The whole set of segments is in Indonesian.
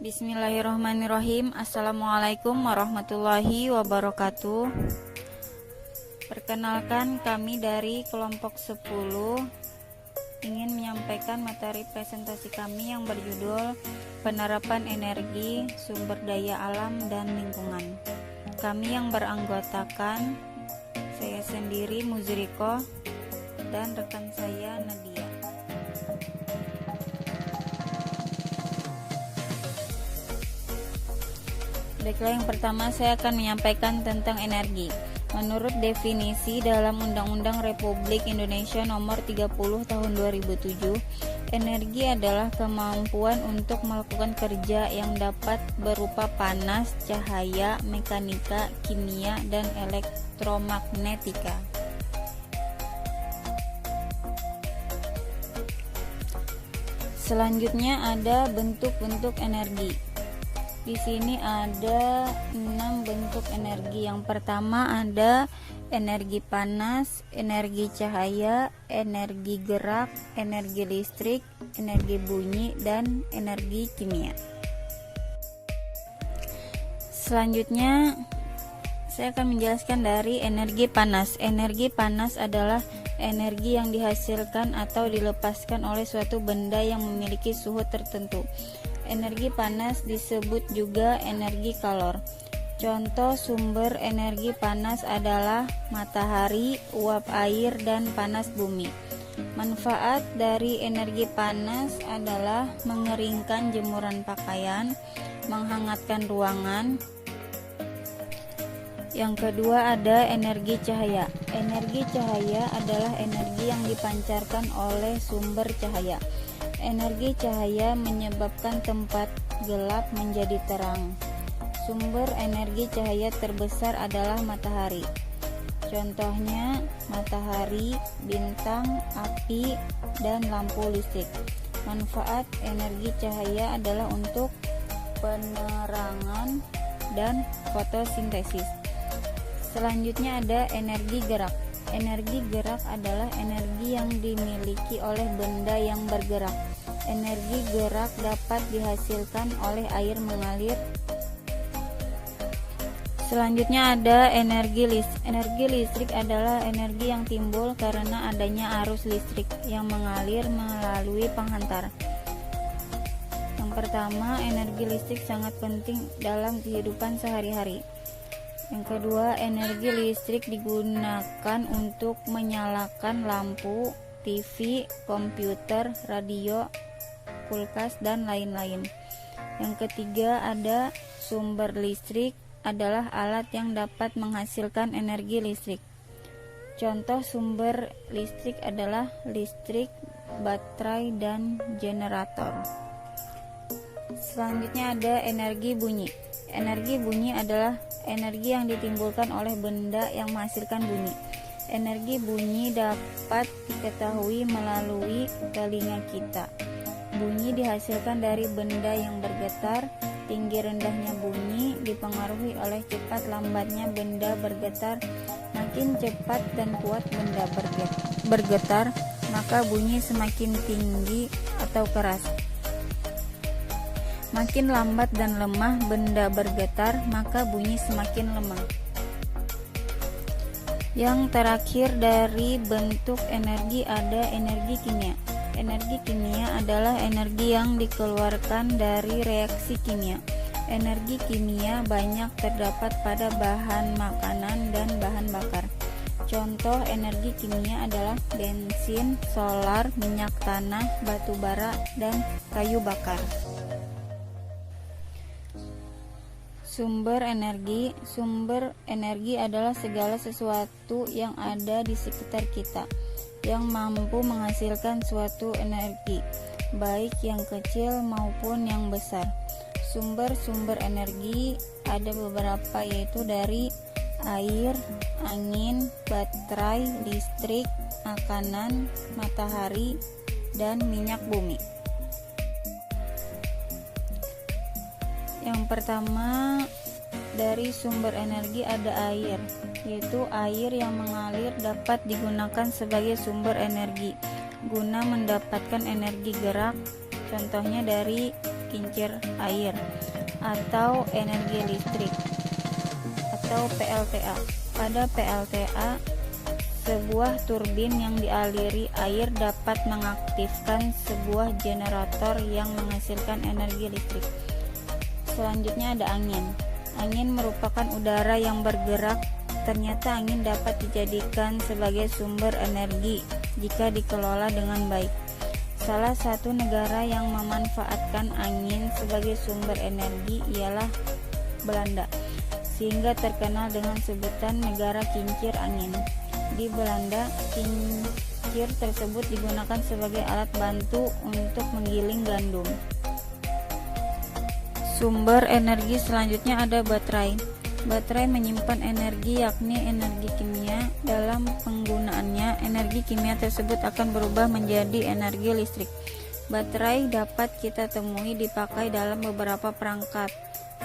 Bismillahirrahmanirrahim. Assalamualaikum warahmatullahi wabarakatuh. Perkenalkan, kami dari kelompok 10 ingin menyampaikan materi presentasi kami yang berjudul Penerapan Energi, Sumber Daya Alam dan Lingkungan. Kami yang beranggotakan saya sendiri Muzriko dan rekan saya Nadia. Baiklah, yang pertama saya akan menyampaikan tentang energi. Menurut definisi dalam Undang-Undang Republik Indonesia Nomor 30 Tahun 2007, energi adalah kemampuan untuk melakukan kerja yang dapat berupa panas, cahaya, mekanika, kimia, dan elektromagnetika. Selanjutnya ada bentuk-bentuk energi. Di sini ada 6 bentuk energi. Yang pertama ada energi panas, energi cahaya, energi gerak, energi listrik, energi bunyi, dan energi kimia. Selanjutnya saya akan menjelaskan dari energi panas. Energi panas adalah energi yang dihasilkan atau dilepaskan oleh suatu benda yang memiliki suhu tertentu. Energi panas disebut juga energi kalor. Contoh sumber energi panas adalah matahari, uap air, dan panas bumi. Manfaat dari energi panas adalah mengeringkan jemuran pakaian, menghangatkan ruangan. Yang kedua ada energi cahaya. Energi cahaya adalah energi yang dipancarkan oleh sumber cahaya. Energi cahaya menyebabkan tempat gelap menjadi terang. Sumber energi cahaya terbesar adalah matahari. Contohnya matahari, bintang, api, dan lampu listrik. Manfaat energi cahaya adalah untuk penerangan dan fotosintesis. Selanjutnya ada energi gerak. Energi gerak adalah energi yang dimiliki oleh benda yang bergerak. Energi gerak dapat dihasilkan oleh air mengalir. Selanjutnya ada energi listrik. Energi listrik adalah energi yang timbul karena adanya arus listrik yang mengalir melalui penghantar. Yang pertama, energi listrik sangat penting dalam kehidupan sehari-hari. Yang kedua, energi listrik digunakan untuk menyalakan lampu, TV, komputer, radio, kulkas, dan lain-lain. Yang ketiga ada sumber listrik adalah alat yang dapat menghasilkan energi listrik. Contoh sumber listrik adalah listrik, baterai, dan generator. Selanjutnya ada energi bunyi. Energi bunyi adalah energi yang ditimbulkan oleh benda yang menghasilkan bunyi. Energi bunyi dapat diketahui melalui telinga kita. Bunyi dihasilkan dari benda yang bergetar. Tinggi rendahnya bunyi dipengaruhi oleh cepat lambatnya benda bergetar. Makin cepat dan kuat benda bergetar, maka bunyi semakin tinggi atau keras. Makin lambat dan lemah benda bergetar, maka bunyi semakin lemah. Yang terakhir dari bentuk energi ada energi kimia. Energi kimia adalah energi yang dikeluarkan dari reaksi kimia. Energi kimia banyak terdapat pada bahan makanan dan bahan bakar. Contoh energi kimia adalah bensin, solar, minyak tanah, batu bara, dan kayu bakar. Sumber energi adalah segala sesuatu yang ada di sekitar kita yang mampu menghasilkan suatu energi, baik yang kecil maupun yang besar. Sumber-sumber energi ada beberapa, yaitu dari air, angin, baterai, listrik, makanan, matahari, dan minyak bumi. Yang pertama dari sumber energi ada air, yaitu air yang mengalir dapat digunakan sebagai sumber energi guna mendapatkan energi gerak. Contohnya dari kincir air atau energi listrik atau PLTA. Pada PLTA, sebuah turbin yang dialiri air dapat mengaktifkan sebuah generator yang menghasilkan energi listrik. Selanjutnya ada angin. Angin merupakan udara yang bergerak. Ternyata angin dapat dijadikan sebagai sumber energi jika dikelola dengan baik. Salah satu negara yang memanfaatkan angin sebagai sumber energi ialah Belanda, sehingga terkenal dengan sebutan negara kincir angin. Di Belanda, kincir tersebut digunakan sebagai alat bantu untuk menggiling gandum. Sumber energi selanjutnya ada baterai. Baterai menyimpan energi, yakni energi kimia. Dalam penggunaannya, energi kimia tersebut akan berubah menjadi energi listrik. Baterai dapat kita temui dipakai dalam beberapa perangkat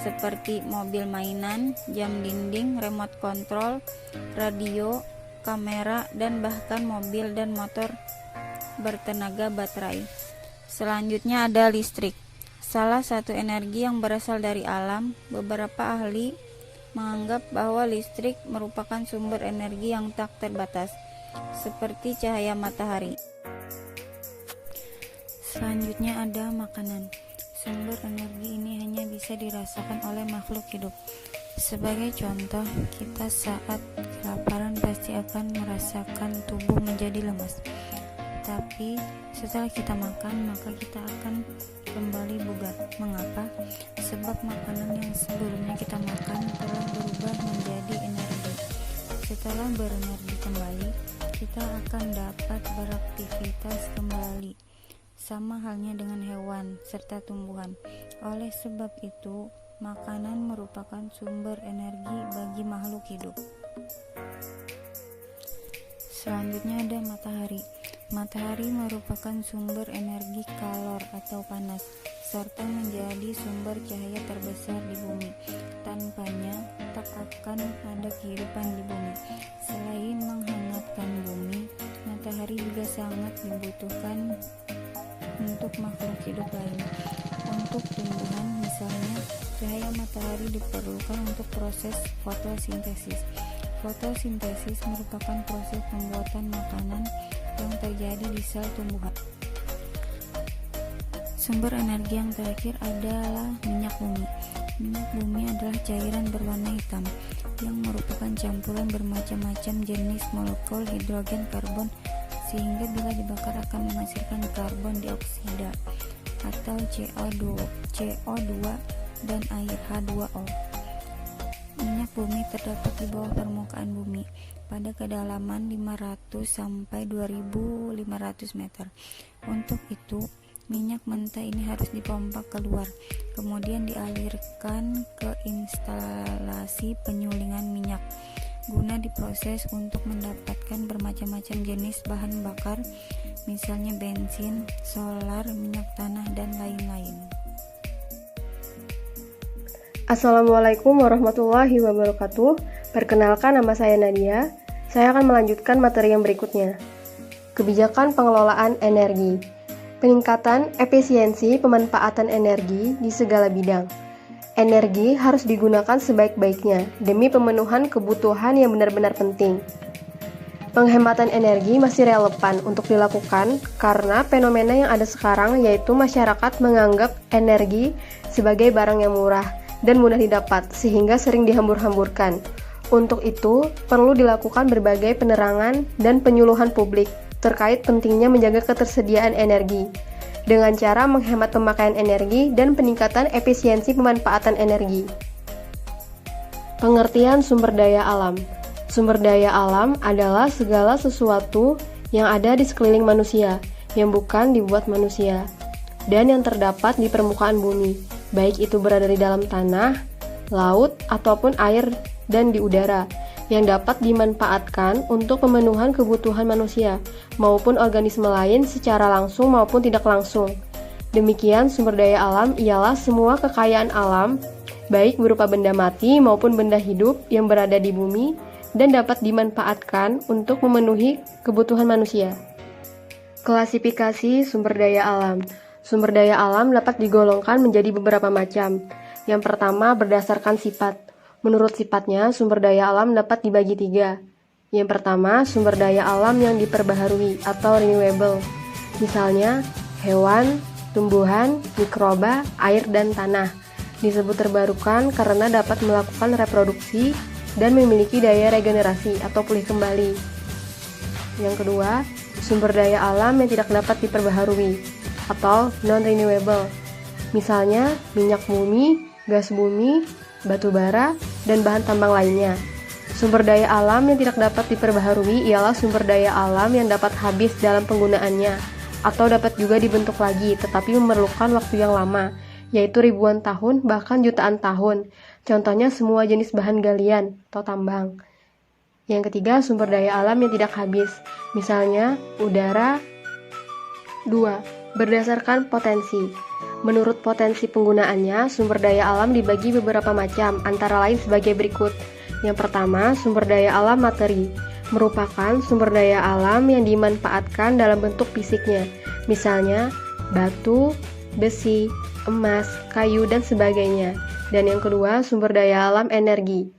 seperti mobil mainan, jam dinding, remote control, radio, kamera, dan bahkan mobil dan motor bertenaga baterai. Selanjutnya ada listrik. Salah satu energi yang berasal dari alam. Beberapa ahli menganggap bahwa listrik merupakan sumber energi yang tak terbatas, seperti cahaya matahari. Selanjutnya ada makanan. Sumber energi ini hanya bisa dirasakan oleh makhluk hidup. Sebagai contoh, kita saat kelaparan pasti akan merasakan tubuh menjadi lemas. Tapi setelah kita makan, maka kita akan kembali bugar. Mengapa? Sebab makanan yang sebelumnya kita makan telah berubah menjadi energi. Setelah berenergi kembali, kita akan dapat beraktivitas kembali. Sama halnya dengan hewan serta tumbuhan. Oleh sebab itu, makanan merupakan sumber energi bagi makhluk hidup. Selanjutnya ada matahari. Matahari merupakan sumber energi kalor atau panas, serta menjadi sumber cahaya terbesar di bumi. Tanpanya, tak akan ada kehidupan di bumi. Selain menghangatkan bumi, matahari juga sangat dibutuhkan untuk makhluk hidup lain. Untuk tumbuhan misalnya, cahaya matahari diperlukan untuk proses fotosintesis. Fotosintesis merupakan proses pembuatan makanan yang terjadi di sel tumbuhan. Sumber energi yang terakhir adalah minyak bumi. Minyak bumi adalah cairan berwarna hitam yang merupakan campuran bermacam-macam jenis molekul hidrogen karbon, sehingga bila dibakar akan menghasilkan karbon dioksida atau CO2 dan air H2O. Minyak bumi terdapat di bawah permukaan bumi pada kedalaman 500 sampai 2500 meter. Untuk itu, minyak mentah ini harus dipompa keluar, kemudian dialirkan ke instalasi penyulingan minyak guna diproses untuk mendapatkan bermacam-macam jenis bahan bakar, misalnya bensin, solar, minyak tanah, dan lain-lain. Assalamualaikum warahmatullahi wabarakatuh. Perkenalkan, nama saya Nadia. Saya akan melanjutkan materi yang berikutnya. Kebijakan pengelolaan energi. Peningkatan efisiensi pemanfaatan energi di segala bidang. Energi harus digunakan sebaik-baiknya demi pemenuhan kebutuhan yang benar-benar penting. Penghematan energi masih relevan untuk dilakukan karena fenomena yang ada sekarang, yaitu masyarakat menganggap energi sebagai barang yang murah dan mudah didapat, sehingga sering dihambur-hamburkan. Untuk itu, perlu dilakukan berbagai penerangan dan penyuluhan publik terkait pentingnya menjaga ketersediaan energi dengan cara menghemat pemakaian energi dan peningkatan efisiensi pemanfaatan energi. Pengertian sumber daya alam. Sumber daya alam adalah segala sesuatu yang ada di sekeliling manusia, yang bukan dibuat manusia, dan yang terdapat di permukaan bumi, baik itu berada di dalam tanah, laut, ataupun air dan di udara, yang dapat dimanfaatkan untuk pemenuhan kebutuhan manusia maupun organisme lain secara langsung maupun tidak langsung. Demikian, sumber daya alam ialah semua kekayaan alam, baik berupa benda mati maupun benda hidup yang berada di bumi dan dapat dimanfaatkan untuk memenuhi kebutuhan manusia. Klasifikasi sumber daya alam. Sumber daya alam dapat digolongkan menjadi beberapa macam. Yang pertama, berdasarkan sifat. Menurut sifatnya, sumber daya alam dapat dibagi 3. Yang pertama, sumber daya alam yang diperbaharui atau renewable. Misalnya, hewan, tumbuhan, mikroba, air, dan tanah. Disebut terbarukan karena dapat melakukan reproduksi dan memiliki daya regenerasi atau pulih kembali. Yang kedua, sumber daya alam yang tidak dapat diperbaharui atau non-renewable. Misalnya, minyak bumi, gas bumi, batu bara, dan bahan tambang lainnya. Sumber daya alam yang tidak dapat diperbaharui ialah sumber daya alam yang dapat habis dalam penggunaannya atau dapat juga dibentuk lagi tetapi memerlukan waktu yang lama, yaitu ribuan tahun bahkan jutaan tahun. Contohnya semua jenis bahan galian atau tambang. Yang ketiga, sumber daya alam yang tidak habis. Misalnya, udara. 2. Berdasarkan potensi. Menurut potensi penggunaannya, sumber daya alam dibagi beberapa macam, antara lain sebagai berikut. Yang pertama, sumber daya alam materi. Merupakan sumber daya alam yang dimanfaatkan dalam bentuk fisiknya. Misalnya, batu, besi, emas, kayu, dan sebagainya. Dan yang kedua, sumber daya alam energi.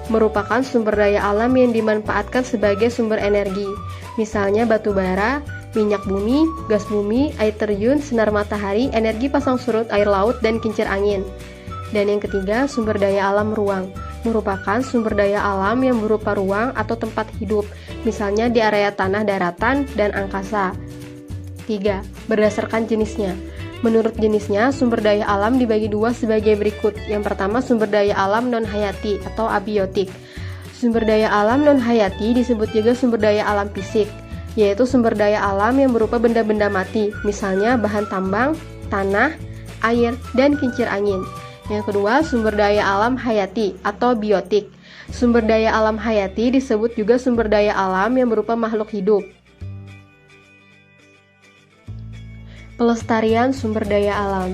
Merupakan sumber daya alam yang dimanfaatkan sebagai sumber energi. Misalnya batu bara, minyak bumi, gas bumi, air terjun, sinar matahari, energi pasang surut, air laut, dan kincir angin. Dan yang ketiga, sumber daya alam ruang. Merupakan sumber daya alam yang berupa ruang atau tempat hidup, misalnya di area tanah daratan dan angkasa. 3. Berdasarkan jenisnya. Menurut jenisnya, sumber daya alam dibagi 2 sebagai berikut. Yang pertama, sumber daya alam non-hayati atau abiotik. Sumber daya alam non-hayati disebut juga sumber daya alam fisik, yaitu sumber daya alam yang berupa benda-benda mati, misalnya bahan tambang, tanah, air, dan kincir angin. Yang kedua, sumber daya alam hayati atau biotik. Sumber daya alam hayati disebut juga sumber daya alam yang berupa makhluk hidup. Pelestarian sumber daya alam.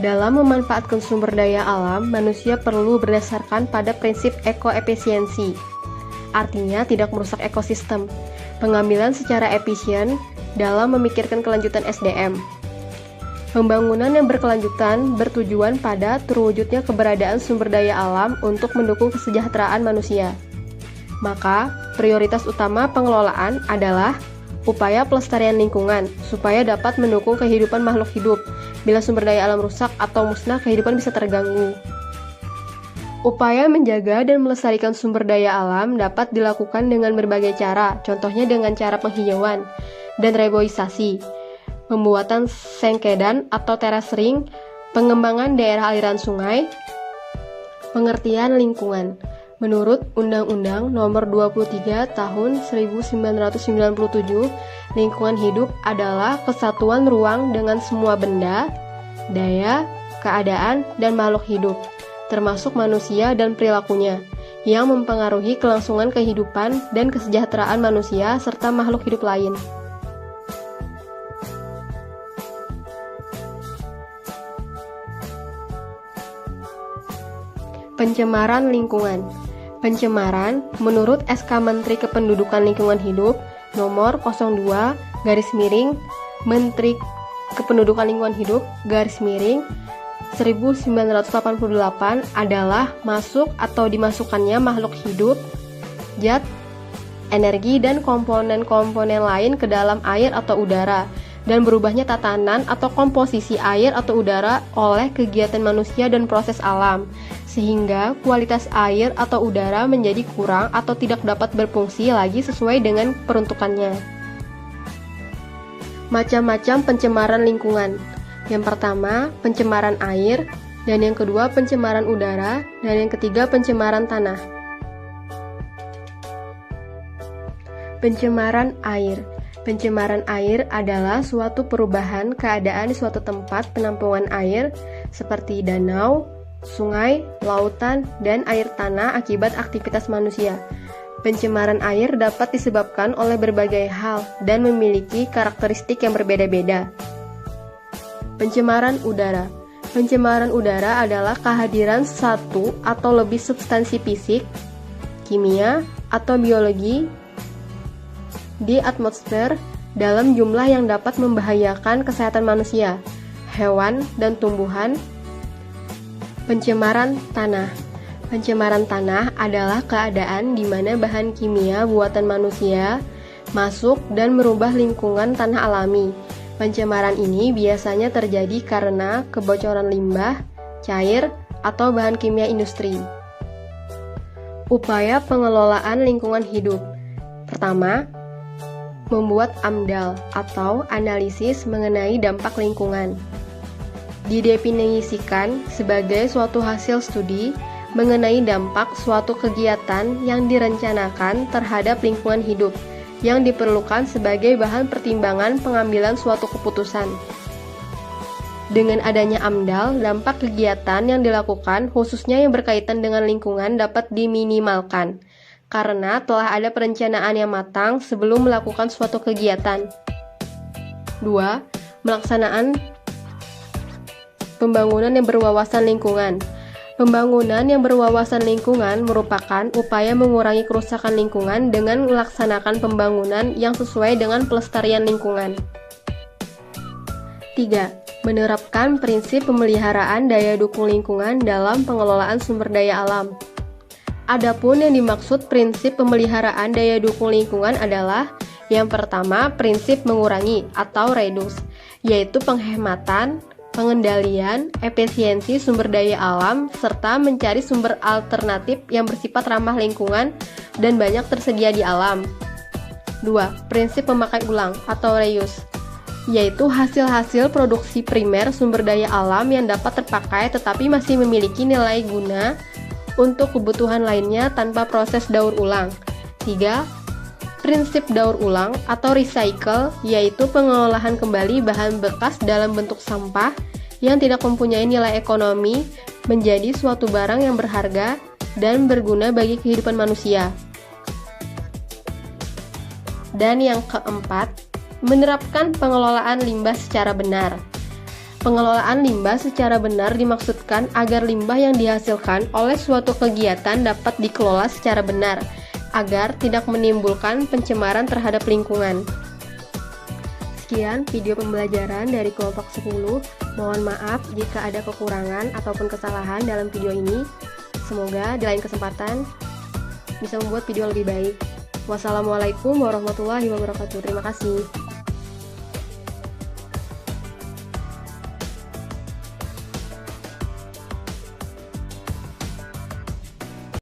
Dalam memanfaatkan sumber daya alam, manusia perlu berdasarkan pada prinsip ekoefisiensi. Artinya tidak merusak ekosistem. Pengambilan secara efisien dalam memikirkan kelanjutan SDM. Pembangunan yang berkelanjutan bertujuan pada terwujudnya keberadaan sumber daya alam untuk mendukung kesejahteraan manusia. Maka, prioritas utama pengelolaan adalah upaya pelestarian lingkungan supaya dapat mendukung kehidupan makhluk hidup. Bila sumber daya alam rusak atau musnah, kehidupan bisa terganggu. Upaya menjaga dan melestarikan sumber daya alam dapat dilakukan dengan berbagai cara, contohnya dengan cara penghijauan dan reboisasi, pembuatan sengkedan atau teras ring, pengembangan daerah aliran sungai, pengertian lingkungan. Menurut Undang-Undang Nomor 23 Tahun 1997, lingkungan hidup adalah kesatuan ruang dengan semua benda, daya, keadaan, dan makhluk hidup, termasuk manusia dan perilakunya, yang mempengaruhi kelangsungan kehidupan dan kesejahteraan manusia serta makhluk hidup lain. Pencemaran lingkungan. Pencemaran, menurut SK Menteri Kependudukan Lingkungan Hidup Nomor 02 Menteri Kependudukan Lingkungan Hidup _1988 adalah masuk atau dimasukkannya makhluk hidup, zat, energi, dan komponen-komponen lain ke dalam air atau udara, dan berubahnya tatanan atau komposisi air atau udara oleh kegiatan manusia dan proses alam, sehingga kualitas air atau udara menjadi kurang atau tidak dapat berfungsi lagi sesuai dengan peruntukannya. Macam-macam pencemaran lingkungan. Yang pertama, pencemaran air, dan yang kedua pencemaran udara, dan yang ketiga pencemaran tanah. Pencemaran air. Pencemaran air adalah suatu perubahan keadaan di suatu tempat penampungan air seperti danau, sungai, lautan, dan air tanah akibat aktivitas manusia. Pencemaran air dapat disebabkan oleh berbagai hal dan memiliki karakteristik yang berbeda-beda. Pencemaran udara. Pencemaran udara adalah kehadiran satu atau lebih substansi fisik, kimia, atau biologi di atmosfer dalam jumlah yang dapat membahayakan kesehatan manusia, hewan dan tumbuhan. Pencemaran tanah. Pencemaran tanah adalah keadaan di mana bahan kimia buatan manusia masuk dan merubah lingkungan tanah alami. Pencemaran ini biasanya terjadi karena kebocoran limbah, cair, atau bahan kimia industri. Upaya pengelolaan lingkungan hidup. Pertama, membuat AMDAL atau analisis mengenai dampak lingkungan. Didefinisikan sebagai suatu hasil studi mengenai dampak suatu kegiatan yang direncanakan terhadap lingkungan hidup yang diperlukan sebagai bahan pertimbangan pengambilan suatu keputusan. Dengan adanya AMDAL, dampak kegiatan yang dilakukan khususnya yang berkaitan dengan lingkungan dapat diminimalkan karena telah ada perencanaan yang matang sebelum melakukan suatu kegiatan. 2. Melaksanaan pembangunan yang berwawasan lingkungan. Pembangunan yang berwawasan lingkungan merupakan upaya mengurangi kerusakan lingkungan dengan melaksanakan pembangunan yang sesuai dengan pelestarian lingkungan. 3. Menerapkan prinsip pemeliharaan daya dukung lingkungan dalam pengelolaan sumber daya alam. Adapun yang dimaksud prinsip pemeliharaan daya dukung lingkungan adalah yang pertama, prinsip mengurangi atau reduce, yaitu penghematan, pengendalian, efisiensi sumber daya alam, serta mencari sumber alternatif yang bersifat ramah lingkungan dan banyak tersedia di alam. 2. Prinsip pemakai ulang atau reuse, yaitu hasil-hasil produksi primer sumber daya alam yang dapat terpakai tetapi masih memiliki nilai guna untuk kebutuhan lainnya tanpa proses daur ulang. 3. Prinsip daur ulang atau recycle, yaitu pengolahan kembali bahan bekas dalam bentuk sampah yang tidak mempunyai nilai ekonomi menjadi suatu barang yang berharga dan berguna bagi kehidupan manusia. Dan yang keempat, menerapkan pengelolaan limbah secara benar. Pengelolaan limbah secara benar dimaksudkan agar limbah yang dihasilkan oleh suatu kegiatan dapat dikelola secara benar, agar tidak menimbulkan pencemaran terhadap lingkungan. Sekian video pembelajaran dari kelompok 10. Mohon maaf jika ada kekurangan ataupun kesalahan dalam video ini. Semoga di lain kesempatan bisa membuat video lebih baik. Wassalamualaikum warahmatullahi wabarakatuh. Terima kasih.